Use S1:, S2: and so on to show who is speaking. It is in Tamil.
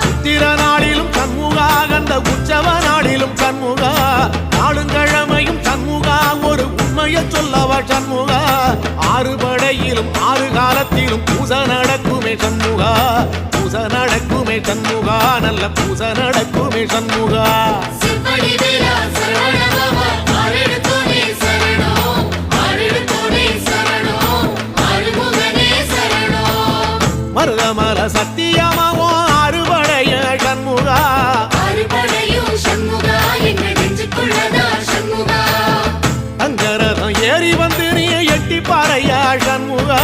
S1: சித்திர நாளிலும் சண்முகா கந்த உற்சவ நாளிலும் சண்முகா நாளுங்கிழமையும் சண்முகா ஒரு உண்மையை சொல்லவா சண்முகா ஆறு படையிலும் ஆறு காலத்திலும் பூசை நடக்குமே சண்முகா பூசை நடக்குமே சண்முகா நல்ல பூசை நடக்குமே சண்முகா மருதமல சத்தியமாவோ அறுபடைய சண்முகா அங்கரதம் ஏறி வந்து நீ எட்டி பாறையா சண்முகா